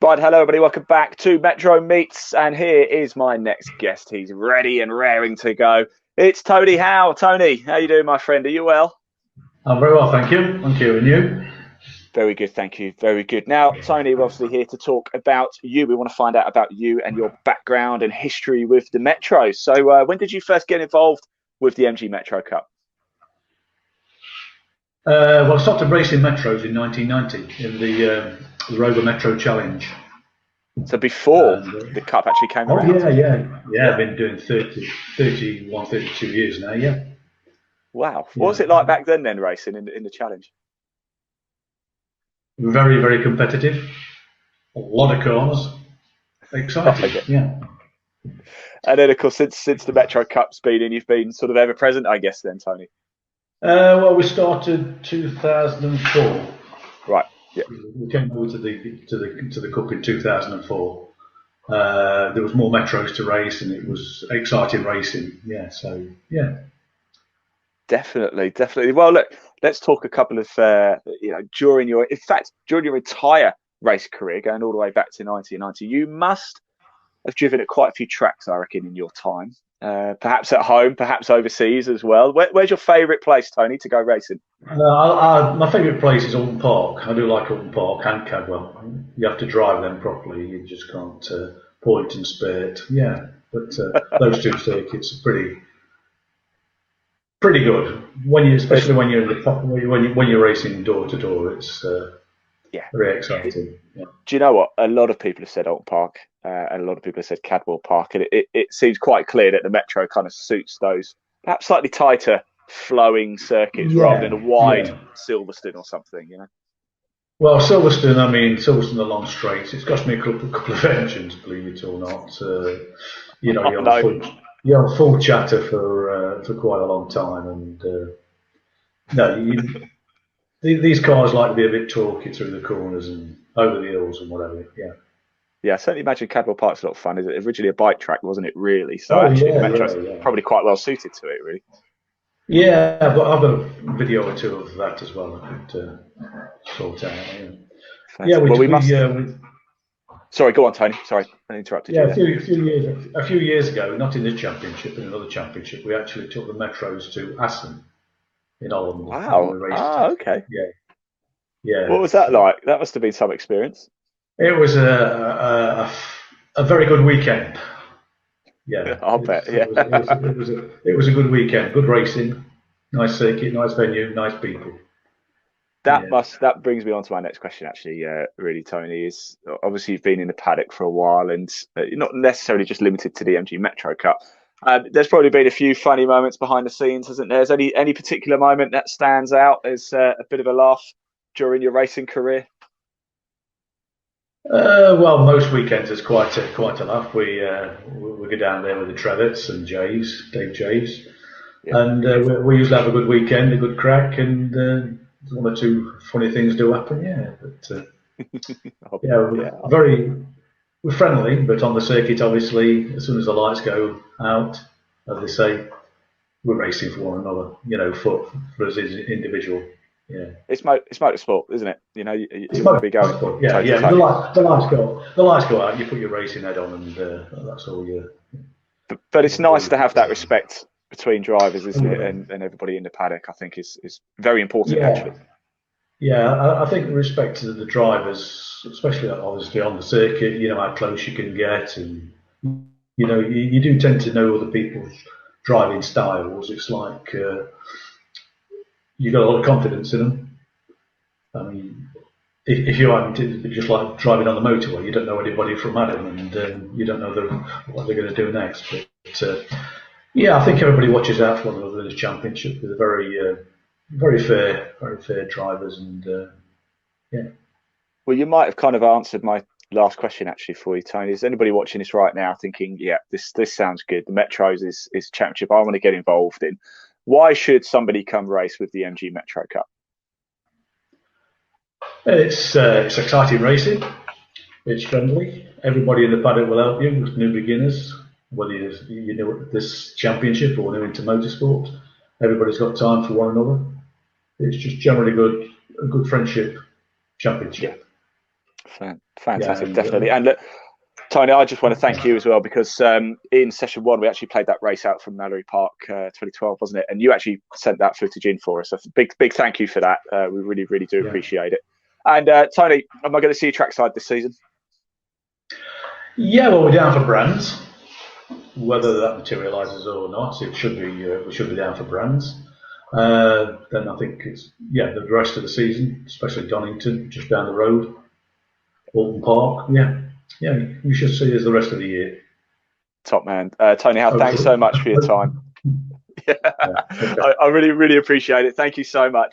Right, hello everybody, welcome back to Metro Meets, and here is my next guest. He's ready and raring to go. It's Tony Howe. Tony, how you doing, my friend? Are you well? I'm very well, thank you. Thank you, and you? Very good, thank you. Very good. Now, Tony, we're obviously here to talk about you. We want to find out about you and your background and history with the Metros. So, when did you first get involved with the MG Metro Cup? Well, I started racing Metros in 1990 in the Rover Metro Challenge. So before And, the Cup actually came oh, around? yeah. I've been doing 31, 32 years now, yeah. Wow. Yeah. What was it like back then, racing in the Challenge? Very, very competitive. A lot of corners. Exciting, Okay. yeah. And then, of course, since the Metro Cup's been in, you've been sort of ever present, I guess, then, Tony. Well, we started 2004. Right. Yeah. We came over to the Cup in 2004. There was more Metros to race, and it was exciting racing. Yeah, so yeah. Definitely, definitely. Well, look, let's talk a couple of during your entire race career, going all the way back to 1990, you must have driven at quite a few tracks, I reckon, in your time. Perhaps at home, perhaps overseas as well. Where's your favourite place, Tony, to go racing? My favourite place is Alton Park. I do like Alton Park and Cadwell. You have to drive them properly. You just can't point and spurt. Yeah, but those two circuits are pretty good. Especially when you're in the top, when you're racing door to door, it's very exciting. Yeah. Do you know what? A lot of people have said Alton Park, and a lot of people have said Cadwell Park, and it seems quite clear that the Metro kind of suits those perhaps slightly tighter flowing circuits rather than a wide Silverstone or something, you know. Well, Silverstone, the long straight, it's cost me a couple of engines, believe it or not. You're on full chatter for quite a long time, and these cars like to be a bit torquey through the corners and over the hills and whatever. Yeah. Yeah, I certainly imagine Cadwell Park's a lot of fun. Is it originally a bike track, wasn't it? Really? So Oh actually, the yeah, Metro's yeah. probably quite well suited to it, really. Yeah, I've got a video or two of that as well. I could sort out. Yeah, Sorry, go on, Tony. Sorry, I interrupted you. A few years ago, not in this championship, in another championship, we actually took the Metros to Assen in Holland. Wow. Okay. Yeah. What was that like? That must have been some experience. It was a very good weekend. Yeah, I'll bet. It was a good weekend. Good racing, nice circuit, nice venue, nice people. That brings me on to my next question. Actually, really, Tony, is obviously you've been in the paddock for a while, and you're not necessarily just limited to the MG Metro Cup. There's probably been a few funny moments behind the scenes, hasn't there? Is any particular moment that stands out as a bit of a laugh during your racing career? Well, most weekends is quite a laugh. We go down there with the Trevets and Dave Javes, and we usually have a good weekend, a good crack, and one or two funny things do happen. Yeah, but we're friendly, but on the circuit, obviously, as soon as the lights go out, as they say, we're racing for one another. You know, for us as an individual. Yeah. It's motorsport, isn't it? You know, you want to be going. Yeah. The lights go out. You put your racing head on, and that's all you. But it's nice to have that respect between drivers, isn't it? And everybody in the paddock, I think, is very important, actually. Yeah, I think the respect to the drivers, especially obviously on the circuit, you know how close you can get, and you know you do tend to know other people's driving styles. It's like you got a lot of confidence in them. I mean, if you haven't, it's just like driving on the motorway. You don't know anybody from Adam, and you don't know what they're going to do next. But I think everybody watches out for one another in this championship. They're very fair drivers, and Well, you might have kind of answered my last question actually for you, Tony. Is anybody watching this right now thinking, yeah, this sounds good? The Metros is a championship I want to get involved in. Why should somebody come race with the MG Metro Cup? It's exciting racing. It's friendly. Everybody in the paddock will help you with new beginners, whether you know this championship or new into motorsport. Everybody's got time for one another. It's just generally a good friendship championship. Yeah, Fantastic, and, definitely. And look, Tony, I just want to thank you as well, because in session one we actually played that race out from Mallory Park, 2012, wasn't it? And you actually sent that footage in for us. So big thank you for that. We really do appreciate it. And Tony, am I going to see you trackside this season? yeah, well, we're down for Brands. Whether that materialises or not, it should be. We should be down for Brands. Then I think it's the rest of the season, especially Donington, just down the road, Alton Park. Yeah, you should see us the rest of the year. Top man, Tony Howe. Thanks Hopefully. so much for your time. Yeah, okay. I really appreciate it. Thank you so much.